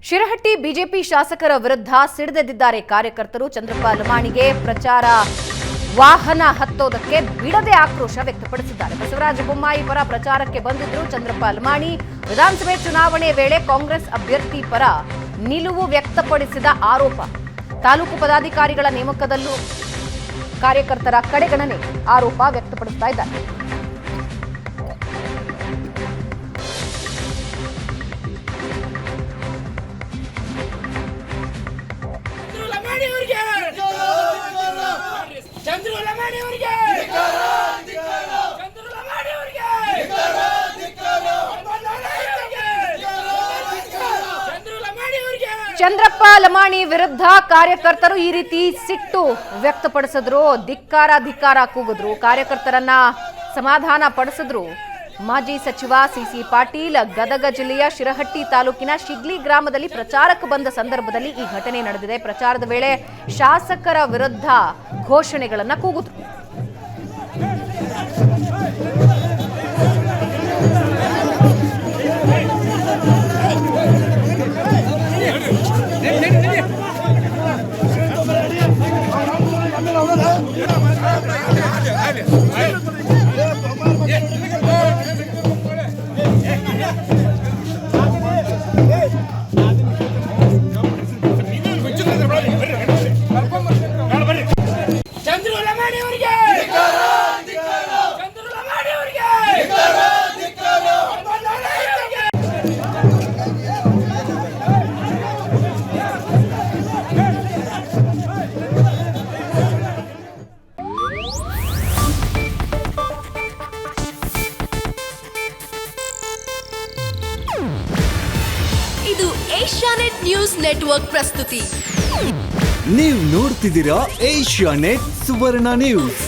Shirahatti BJP ಶಾಸಕರ ವಿರುದ್ಧ ಸಿಡಿದೆದ್ದಿದ್ದಾರೆ ಕಾರ್ಯಕರ್ತರು. ಚಂದ್ರಪ್ಪ ಲಮಾಣಿಗೆ ಪ್ರಚಾರ ವಾಹನ ಹತ್ತೋದಕ್ಕೆ ಬಿಡದೆ ಆಕ್ರೋಶ ವ್ಯಕ್ತಪಡಿಸಿದ್ದಾರೆ. ಬಸವರಾಜ ಬೊಮ್ಮಾಯಿ ಪರ ಪ್ರಚಾರಕ್ಕೆ ಬಂದಿದ್ರು ಚಂದ್ರಪ್ಪ ಲಮಾಣಿ. ವಿಧಾನಸಭೆ ಚುನಾವಣೆ ವೇಳೆ ಕಾಂಗ್ರೆಸ್ ಅಭ್ಯರ್ಥಿ ಪರ ನಿಲುವು ವ್ಯಕ್ತಪಡಿಸಿದ ಆರೋಪ. ತಾಲೂಕು ಪದಾಧಿಕಾರಿಗಳ ನೇಮಕದಲ್ಲೂ ಕಾರ್ಯಕರ್ತರ ಕಡೆಗಣನೆ ಆರೋಪ ವ್ಯಕ್ತಪಡಿಸ್ತಾ ಇದ್ದಾರೆ. ಚಂದ್ರಪ್ಪ ಲಮಾಣಿ ವಿರುದ್ಧ ಕಾರ್ಯಕರ್ತರು ಈ ರೀತಿ ಸಿಟ್ಟು ವ್ಯಕ್ತಪಡಿಸಿದ್ರು, ಧಿಕ್ಕಾರ ಕೂಗಿದ್ರು, ಕಾರ್ಯಕರ್ತರನ್ನ ಸಮಾಧಾನ ಪಡಿಸಿದ್ರು. ಮಾಜಿ ಸಚಿವ ಸಿಸಿ ಪಾಟೀಲ್ ಗದಗ ಜಿಲ್ಲೆಯ ಶಿರಹಟ್ಟಿ ತಾಲೂಕಿನ ಶಿಗ್ಲಿ ಗ್ರಾಮದಲ್ಲಿ ಪ್ರಚಾರಕ್ಕೆ ಬಂದ ಸಂದರ್ಭದಲ್ಲಿ ಈ ಘಟನೆ ನಡೆದಿದೆ. ಪ್ರಚಾರದ ವೇಳೆ ಶಾಸಕರ ವಿರುದ್ಧ ಘೋಷಣೆಗಳನ್ನ ಕೂಗಿದ್ರು. ಇದು ಏಷ್ಯಾನೆಟ್ ನ್ಯೂಸ್ ನೆಟ್ವರ್ಕ್ ಪ್ರಸ್ತುತಿ. ನೀವು ನೋಡ್ತಿದ್ದೀರಾ ಏಷ್ಯಾನೆಟ್ ಸುವರ್ಣ ನ್ಯೂಸ್.